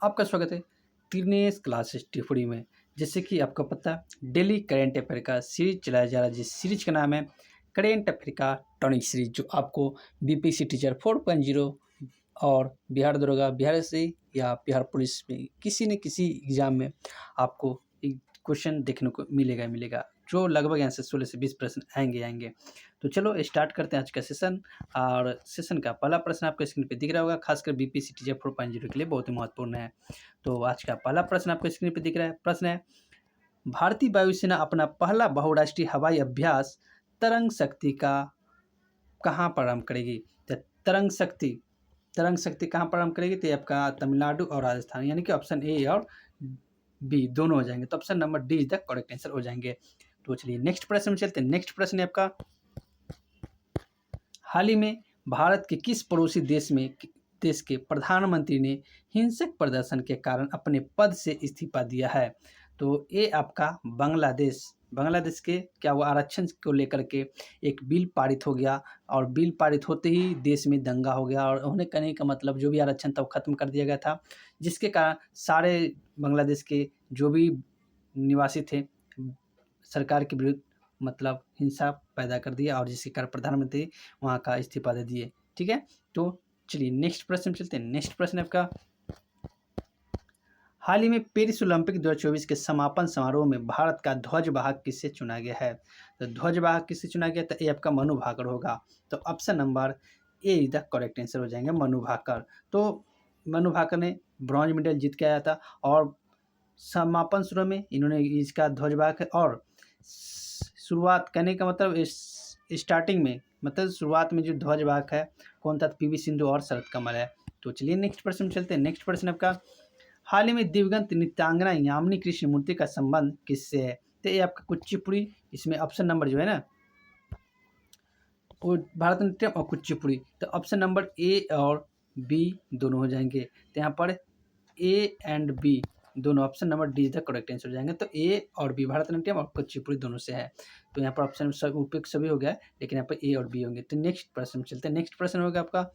आपका स्वागत है दिनेश क्लासेस टिफड़ी में। जैसे कि आपको पता है डेली करेंट अफेयर का सीरीज चलाया जा रहा है, जिस सीरीज का नाम है करेंट अफेयर का टॉनिक सीरीज, जो आपको बीपीएससी टीचर 4.0 और बिहार दरोगा, बिहार एसआई या बिहार पुलिस में किसी न किसी एग्जाम में आपको एक क्वेश्चन देखने को मिलेगा, जो लगभग यहाँ से 16 से 20 प्रश्न आएंगे। तो चलो स्टार्ट करते हैं आज का सेशन। और सेशन का पहला प्रश्न आपको स्क्रीन पे दिख रहा होगा, खासकर बीपीएससी टीचर 4.0 के लिए बहुत ही महत्वपूर्ण है। तो आज का पहला प्रश्न आपको स्क्रीन पे दिख रहा है। प्रश्न है, भारतीय वायुसेना अपना पहला बहुराष्ट्रीय हवाई अभ्यास तरंग शक्ति का कहाँ प्रारंभ करेगी? तो तरंग शक्ति कहाँ प्रारंभ करेगी? तो आपका तमिलनाडु और राजस्थान, यानी कि ऑप्शन ए और बी दोनों हो जाएंगे। तो option number D is the correct answer हो जाएंगे। तो चलिए नेक्स्ट प्रश्न में चलते हैं। नेक्स्ट प्रश्न है आपका, हाल ही में भारत के किस पड़ोसी देश के प्रधानमंत्री ने हिंसक प्रदर्शन के कारण अपने पद से इस्तीफा दिया है? तो ये आपका बांग्लादेश के क्या वो आरक्षण को लेकर के एक बिल पारित हो गया, और बिल पारित होते ही देश में दंगा हो गया, और उन्हें कहने का मतलब जो भी आरक्षण था वो खत्म कर दिया गया था, जिसके कारण सारे बांग्लादेश के जो भी निवासी थे सरकार के विरुद्ध मतलब हिंसा पैदा कर दिया, और जिसके कारण प्रधानमंत्री वहाँ का इस्तीफा दे दिए। ठीक है, तो चलिए नेक्स्ट प्रश्न चलते हैं। नेक्स्ट प्रश्न आपका, हाल ही में पेरिस ओलंपिक 2024 के समापन समारोह में भारत का ध्वजवाहक किसे चुना गया है? तो ध्वजवाहक किसे चुना गया? तो ये आपका मनु भाकर होगा। तो option number A is the correct answer हो जाएंगे, मनु भाकर। तो मनु भाकर ने ब्रॉन्ज मेडल जीत के आया था, और समापन शुरू में इन्होंने इसका ध्वजवाहक, और शुरुआत करने का मतलब स्टार्टिंग में मतलब शुरुआत में जो ध्वजवाहक है कौन था? पीवी सिंधु और शरद कमल है। तो चलिए नेक्स्ट प्रश्न में चलते हैं। नेक्स्ट प्रश्न आपका, हाल ही में दिवंगत नृत्यांगना यामिनी कृष्णमूर्ति का संबंध किससे है? तो ये आपका कुचिपुड़ी, इसमें ऑप्शन नंबर जो है ना वो भरतनाट्यम और कुचिपुड़ी, तो ऑप्शन नंबर ए और बी दोनों हो जाएंगे। तो यहाँ पर ए एंड बी दोनों, option number D is the correct answer हो जाएंगे। तो ए और बी भरतनाट्यम और कुचिपुड़ी दोनों से है। तो यहाँ पर ऑप्शन सब उपयुक्त सभी हो गया, लेकिन यहाँ पर ए और बी होंगे। तो नेक्स्ट प्रश्न चलते हैं। नेक्स्ट प्रश्न होगा आपका,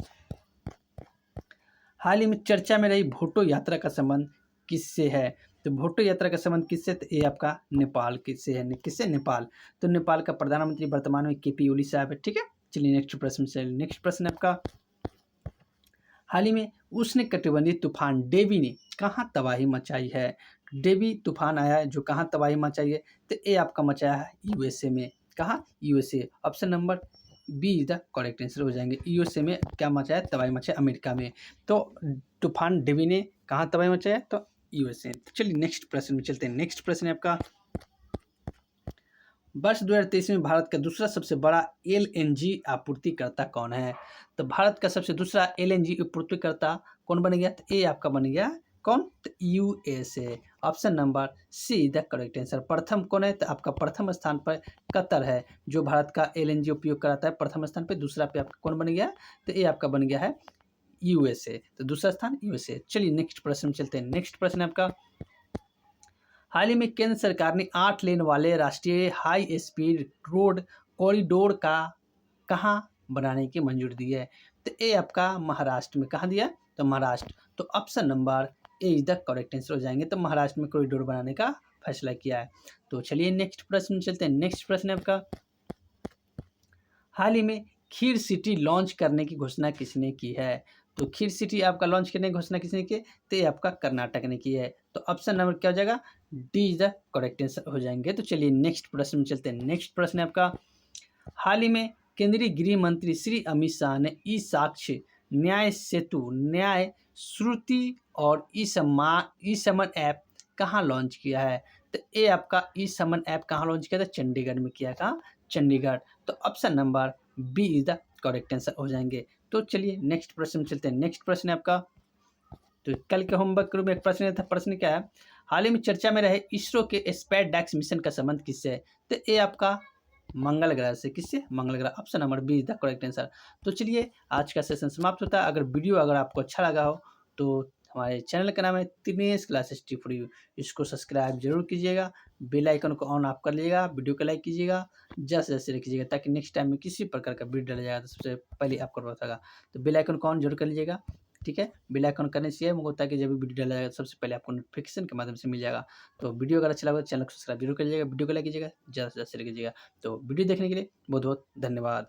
हाल ही में चर्चा में रही भोटो यात्रा का संबंध किससे है? तो भोटो यात्रा का संबंध किससे? तो ये आपका नेपाल किससे है? किससे? नेपाल। तो नेपाल का प्रधानमंत्री वर्तमान में केपी ओली साहब है। ठीक है, चलिए नेक्स्ट प्रश्न से। नेक्स्ट प्रश्न आपका, हाल ही में उष्णकटिबंधीय तूफान डेवी ने कहाँ तबाही मचाई है? डेवी तूफान आया है जो कहाँ तबाही मचाई है? तो ये आपका मचाया है यूएसए में। कहाँ? USA. Option number B is the correct answer हो जाएंगे। यूएसए में क्या मचाया? तबाही मचाया अमेरिका में। तो तूफान डेवी ने कहाँ तबाही मचाया? तो यूएसए। तो चलिए नेक्स्ट प्रश्न में चलते हैं। नेक्स्ट प्रश्न है आपका, वर्ष 2023 में भारत का दूसरा सबसे बड़ा एलएनजी आपूर्तिकर्ता कौन है? तो भारत का सबसे दूसरा एलएनजी आपूर्तिकर्ता कौन बन गया? तो ये आपका बन गया कौन? तो USA. Option number see the correct answer. प्रथम कौन है? तो आपका प्रथम स्थान पर कतर है, जो भारत का एलएनजी उपयोग कराता है प्रथम स्थान पर। दूसरा पे आपका कौन बन गया? तो ये आपका बन गया है यूएसए। तो दूसरा स्थान यूएसए। चलिए नेक्स्ट प्रश्न में चलते हैं। नेक्स्ट प्रश्न है आपका, हाल ही में केंद्र सरकार ने 8 लेन वाले राष्ट्रीय हाई स्पीड रोड कॉरिडोर का कहाँ बनाने की मंजूरी दी है? तो ये आपका महाराष्ट्र में। कहाँ दिया? तो महाराष्ट्र। तो option number A is the correct answer हो जाएंगे। तो महाराष्ट्र में कॉरिडोर बनाने का फैसला किया है। तो चलिए नेक्स्ट प्रश्न चलते हैं। नेक्स्ट प्रश्न है आपका, हाल ही में खीर सिटी लॉन्च करने की घोषणा किसने की है? तो खीर सिटी आपका लॉन्च करने की घोषणा किसने की? तो ये आपका कर्नाटक ने की है। तो ऑप्शन नंबर क्या हो जाएगा? D is the correct answer हो जाएंगे। तो चलिए नेक्स्ट प्रश्न में चलते हैं। नेक्स्ट प्रश्न है आपका, हाल ही में केंद्रीय गृह मंत्री श्री अमित शाह ने ई साक्ष्य, न्याय सेतु, न्याय श्रुति और ई समन ऐप कहाँ लॉन्च किया है? तो ये आपका ई समन ऐप कहाँ लॉन्च किया था? चंडीगढ़ में किया था। चंडीगढ़। तो option number B is the correct answer हो जाएंगे। तो चलिए नेक्स्ट प्रश्न में चलते हैं। नेक्स्ट प्रश्न है आपका, तो कल के होमवर्क ग्रुप में एक प्रश्न था। प्रश्न क्या है? हाल ही में चर्चा में रहे इसरो के स्पेसडैक्स मिशन का संबंध किससे है? तो ये आपका मंगल ग्रह से। किससे? मंगल ग्रह। Option number B is the correct answer. तो चलिए आज का सेशन समाप्त होता है। अगर वीडियो आपको अच्छा लगा हो तो हमारे चैनल का नाम है Dinesh classes T for you, इसको सब्सक्राइब जरूर कीजिएगा, बेल आइकन को ऑन आप कर लीजिएगा, वीडियो को लाइक कीजिएगा, जैसे जैसे कीजिएगा, ताकि नेक्स्ट टाइम में किसी प्रकार का वीडियो डाला जाएगा तो सबसे पहले आपको पता होगा। तो बेल आइकन को ऑन जरूर कर लीजिएगा। ठीक है? बेल आइकन करने से ये होता है कि जब भी वीडियो डाला जाएगा सबसे पहले आपको नोटिफ़िकेशन के माध्यम से मिल जाएगा। तो वीडियो अगर अच्छा लगा तो चैनल को सब्सक्राइब जरूर करिएगा, वीडियो को लाइक कीजिएगा, ज़्यादा से ज़्यादा शेयर कीजिएगा। तो वीडियो देखने के लिए बहुत-बहुत धन्यवाद।